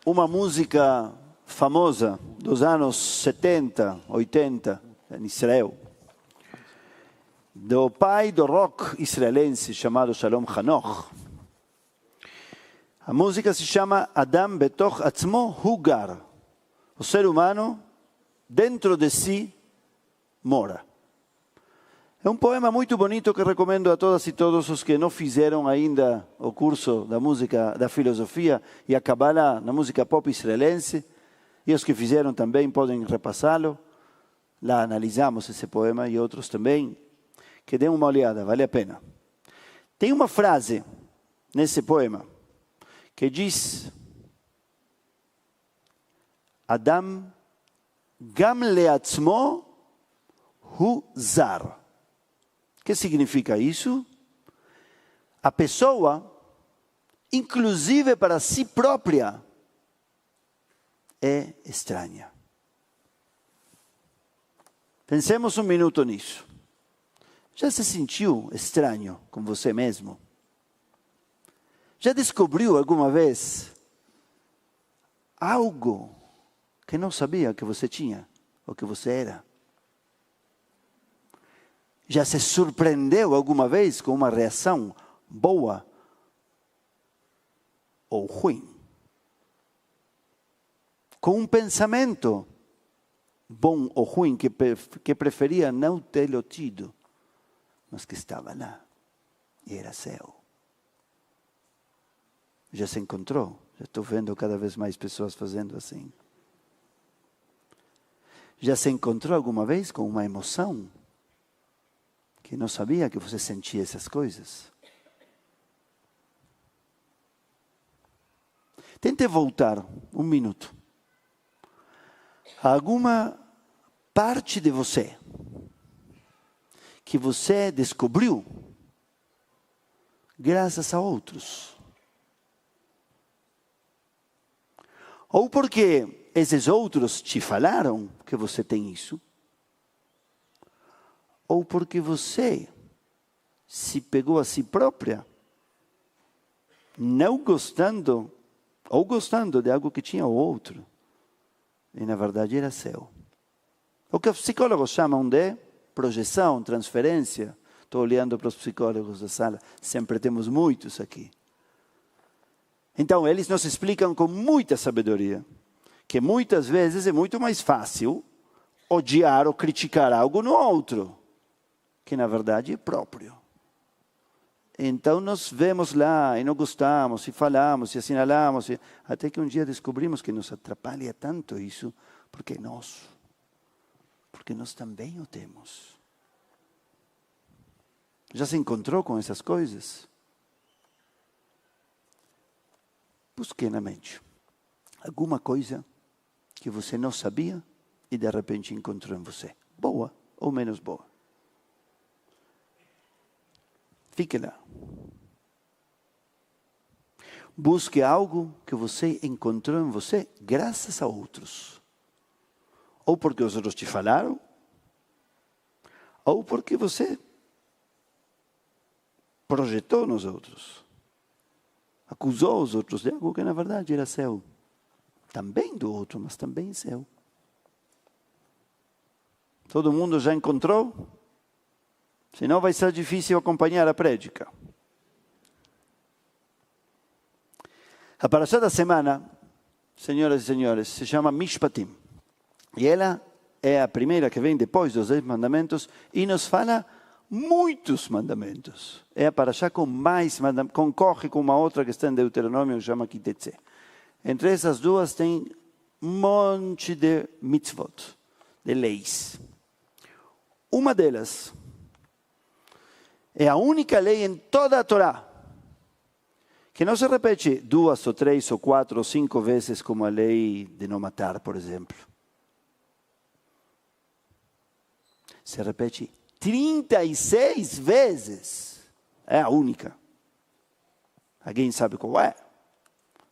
uma música famosa dos anos 70, 80, em Israel, do pai do rock israelense chamado Shalom Hanoch. A música se chama Adam Betoch Atzmo Hu Gar. O ser humano, dentro de si, mora. É um poema muito bonito que recomendo a todas e todos os que não fizeram ainda o curso da música, da filosofia e a Kabbalah na música pop israelense. E os que fizeram também podem repassá-lo. Lá analisamos esse poema e outros também. Que dêem uma olhada, vale a pena. Tem uma frase nesse poema que diz: Adam gam leatzmo hu zar. O que significa isso? A pessoa, inclusive para si própria, é estranha. Pensemos um minuto nisso. Já se sentiu estranho com você mesmo? Já descobriu alguma vez algo que não sabia que você tinha ou que você era? Já se surpreendeu alguma vez com uma reação boa ou ruim? Com um pensamento bom ou ruim que preferia não tê-lo tido, mas que estava lá e era seu. Já se encontrou? Já estou vendo cada vez mais pessoas fazendo assim. Já se encontrou alguma vez com uma emoção que não sabia que você sentia essas coisas? Tente voltar um minuto a alguma parte de você que você descobriu graças a outros. Ou porque esses outros te falaram que você tem isso, ou porque você se pegou a si própria, não gostando, ou gostando de algo que tinha o outro, e na verdade era seu. O que os psicólogos chamam de projeção, transferência. Estou olhando para os psicólogos da sala, sempre temos muitos aqui. Então, eles nos explicam com muita sabedoria que muitas vezes é muito mais fácil odiar ou criticar algo no outro, que na verdade é próprio. Então nós vemos lá e não gostamos, e falamos, e assinalamos, até que um dia descobrimos que nos atrapalha tanto isso, porque é nosso. Porque nós também o temos. Já se encontrou com essas coisas? Busque na mente alguma coisa que você não sabia e de repente encontrou em você. Boa ou menos boa. Fique lá. Busque algo que você encontrou em você graças a outros. Ou porque os outros te falaram, ou porque você projetou nos outros. Acusou os outros de algo que na verdade era seu. Também do outro, mas também seu. Todo mundo já encontrou? Senão vai ser difícil acompanhar a prédica. A parashá da semana, senhoras e senhores, se chama Mishpatim. E ela é a primeira que vem depois dos 10 mandamentos e nos fala muitos mandamentos. É a parashá com mais mandamentos, concorre com uma outra que está em Deuteronômio, que chama Kitetse. Entre essas duas tem um monte de mitzvot, de leis. Uma delas é a única lei em toda a Torá que não se repete 2 ou 3 ou 4 ou 5 vezes como a lei de não matar, por exemplo. Se repete 36 vezes. É a única. Alguém sabe qual é?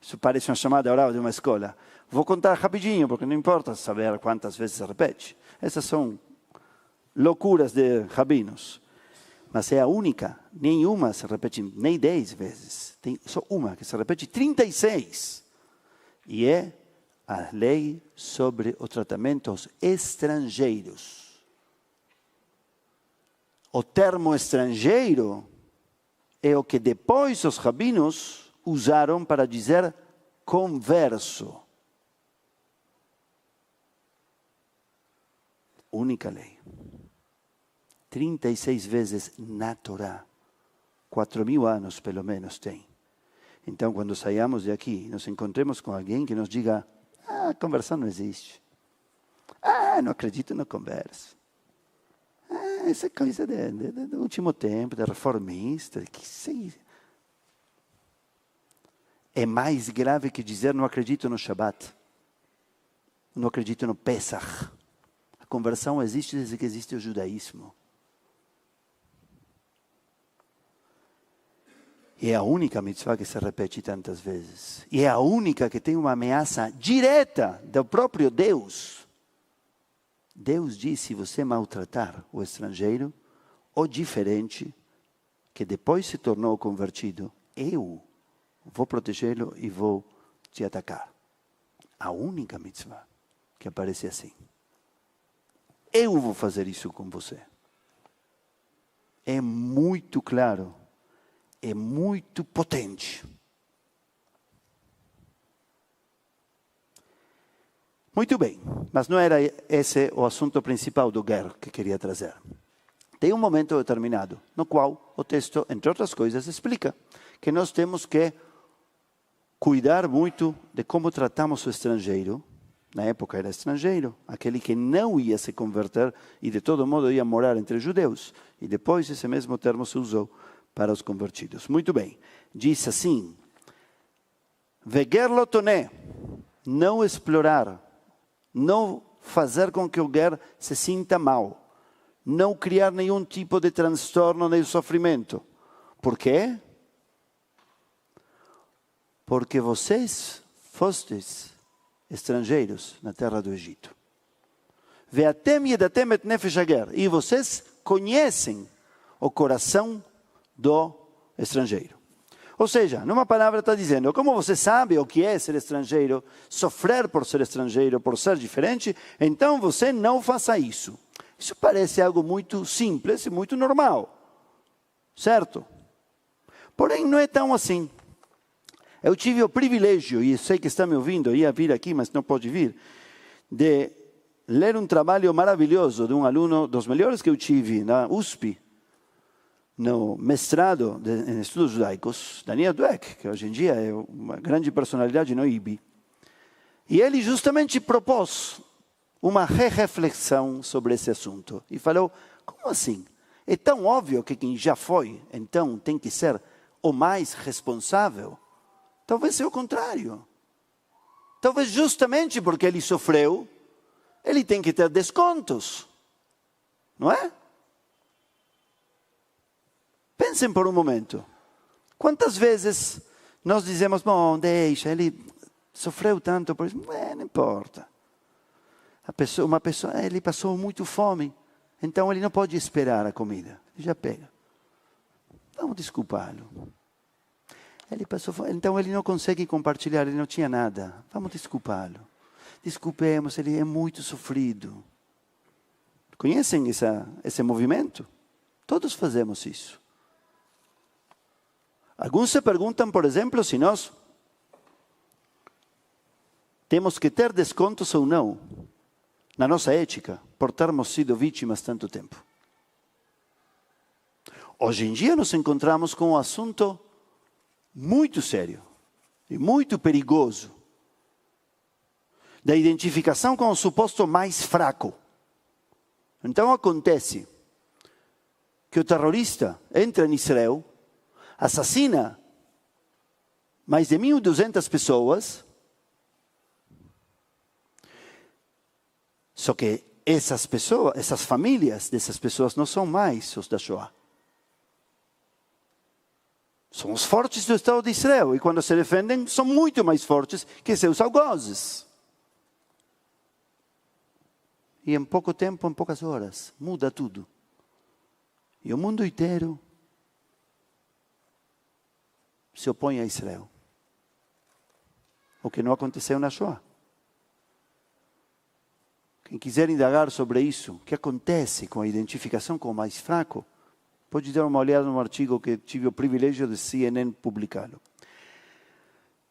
Isso parece uma chamada oral de uma escola. Vou contar rapidinho, porque não importa saber quantas vezes se repete. Essas são loucuras de rabinos. Mas é a única. Nenhuma se repete nem 10 vezes. Tem só uma que se repete 36. E é a lei sobre o tratamento aos estrangeiros. O termo estrangeiro é o que depois os rabinos usaram para dizer converso. Única lei. 36 vezes na Torá. 4.000 anos, pelo menos, tem. Então, quando saiamos de aqui, nos encontremos com alguém que nos diga: conversão não existe. Não acredito na conversa. Essa é coisa do último tempo, da reformista. Que sei. É mais grave que dizer: não acredito no Shabbat. Não acredito no Pesach. A conversão existe desde que existe o judaísmo. E é a única mitzvah que se repete tantas vezes. E é a única que tem uma ameaça direta do próprio Deus. Deus diz: se você maltratar o estrangeiro, o diferente, que depois se tornou convertido, eu vou protegê-lo e vou te atacar. A única mitzvah que aparece assim. Eu vou fazer isso com você. É muito claro. É muito potente. Muito bem, mas não era esse o assunto principal do Ger que queria trazer. Tem um momento determinado no qual o texto, entre outras coisas, explica que nós temos que cuidar muito de como tratamos o estrangeiro. Na época era estrangeiro, aquele que não ia se converter e de todo modo ia morar entre judeus. E depois esse mesmo termo se usou para os convertidos. Muito bem. Diz assim: Veger lotoné, não explorar, não fazer com que o ger se sinta mal, não criar nenhum tipo de transtorno nem sofrimento. Por quê? Porque vocês fostes estrangeiros na terra do Egito. Veatem yedatem et nefesh hager. E vocês conhecem o coração do estrangeiro. Ou seja, numa palavra está dizendo: como você sabe o que é ser estrangeiro, sofrer por ser estrangeiro, por ser diferente, então você não faça isso. Isso parece algo muito simples e muito normal, certo? Porém, não é tão assim. Eu tive o privilégio, e sei que está me ouvindo, ia vir aqui, mas não pode vir, de ler um trabalho maravilhoso de um aluno dos melhores que eu tive na USP, no mestrado em estudos judaicos, Daniel Dweck, que hoje em dia é uma grande personalidade no IB. E ele justamente propôs uma reflexão sobre esse assunto. E falou: como assim? É tão óbvio que quem já foi, então, tem que ser o mais responsável? Talvez seja o contrário. Talvez justamente porque ele sofreu, ele tem que ter descontos. Não é? Pensem por um momento. Quantas vezes nós dizemos: bom, deixa, ele sofreu tanto, por isso, não importa. Uma pessoa, ele passou muito fome, então ele não pode esperar a comida. Ele já pega. Vamos desculpá-lo. Ele passou fome, então ele não consegue compartilhar, ele não tinha nada. Vamos desculpá-lo. Desculpemos, ele é muito sofrido. Conhecem esse movimento? Todos fazemos isso. Alguns se perguntam, por exemplo, se nós temos que ter descontos ou não na nossa ética por termos sido vítimas tanto tempo. Hoje em dia nos encontramos com um assunto muito sério e muito perigoso da identificação com o suposto mais fraco. Então acontece que o terrorista entra em Israel, assassina mais de 1.200 pessoas, só que essas famílias dessas pessoas não são mais os da Shoah. São os fortes do Estado de Israel, e quando se defendem, são muito mais fortes que seus algozes. E em pouco tempo, em poucas horas, muda tudo. E o mundo inteiro se opõe a Israel. o que não aconteceu na Shoah. Quem quiser indagar sobre isso, o que acontece com a identificação com o mais fraco, pode dar uma olhada no artigo que tive o privilégio de CNN publicá-lo.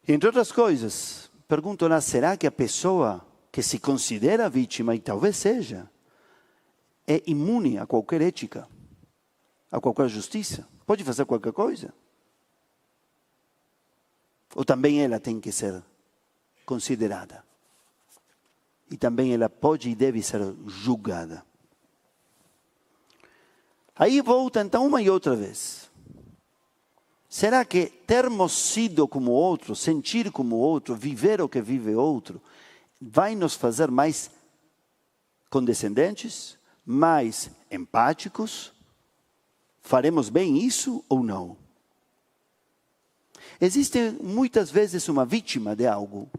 Entre outras coisas, pergunto-na, será que a pessoa que se considera vítima, e talvez seja, é imune a qualquer ética, a qualquer justiça? Pode fazer qualquer coisa? Ou também ela tem que ser considerada? E também ela pode e deve ser julgada. Aí volta então uma e outra vez. Será que termos sido como outro, sentir como outro, viver o que vive outro, vai nos fazer mais condescendentes, mais empáticos? Faremos bem isso ou não? Existe muitas vezes uma vítima de algo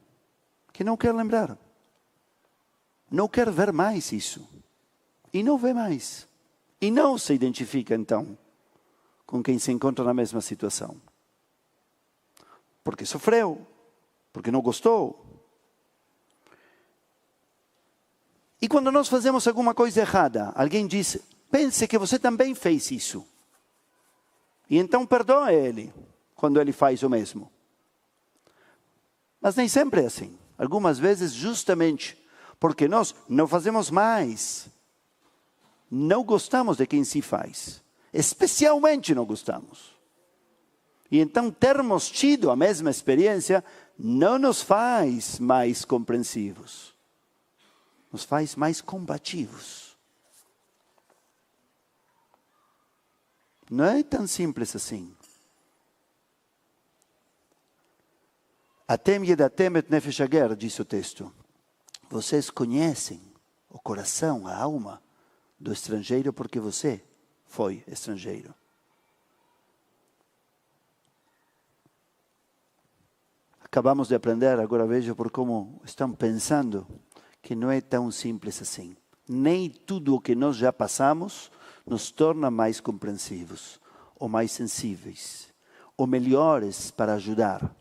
que não quer lembrar. Não quer ver mais isso. E não vê mais. E não se identifica, então, com quem se encontra na mesma situação. Porque sofreu, porque não gostou. E quando nós fazemos alguma coisa errada, alguém diz, pense que você também fez isso. E então perdoa ele, quando ele faz o mesmo. Mas nem sempre é assim. Algumas vezes, justamente, porque nós não fazemos mais. Não gostamos de quem se faz. Especialmente não gostamos. E então termos tido a mesma experiência não nos faz mais compreensivos. Nos faz mais combativos. Não é tão simples assim. Atem yedatem et nefesh hager, diz o texto. Vocês conhecem o coração, a alma do estrangeiro porque você foi estrangeiro. Acabamos de aprender, agora vejo por como estão pensando, que não é tão simples assim. Nem tudo o que nós já passamos nos torna mais compreensivos, ou mais sensíveis, ou melhores para ajudar,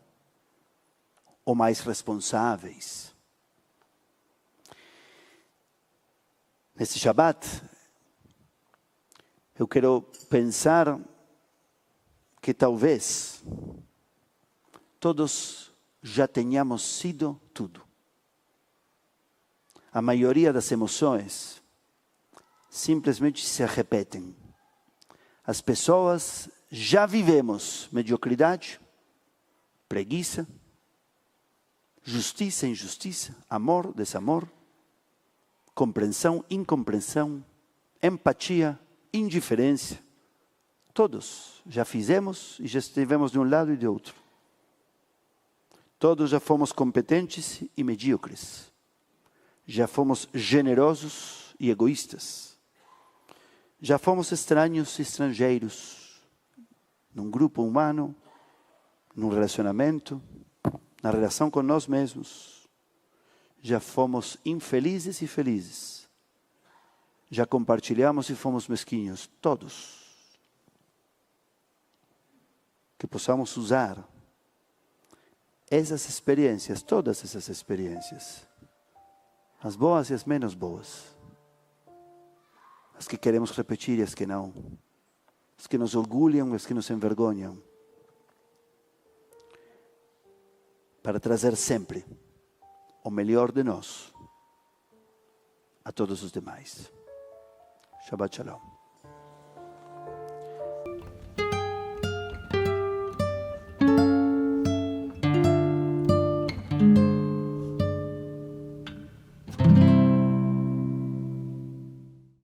ou mais responsáveis. Nesse Shabbat, eu quero pensar que talvez todos já tenhamos sido tudo. A maioria das emoções simplesmente se repetem. As pessoas já vivemos mediocridade, preguiça, justiça, injustiça, amor, desamor, compreensão, incompreensão, empatia, indiferença. Todos já fizemos e já estivemos de um lado e de outro. Todos já fomos competentes e medíocres. Já fomos generosos e egoístas. Já fomos estranhos e estrangeiros. Num grupo humano, num relacionamento, na relação com nós mesmos. Já fomos infelizes e felizes. Já compartilhamos e fomos mesquinhos. Todos. Que possamos usar essas experiências, todas essas experiências. As boas e as menos boas. As que queremos repetir e as que não. As que nos orgulham e as que nos envergonham. Para trazer sempre o melhor de nós a todos os demais. Shabbat Shalom.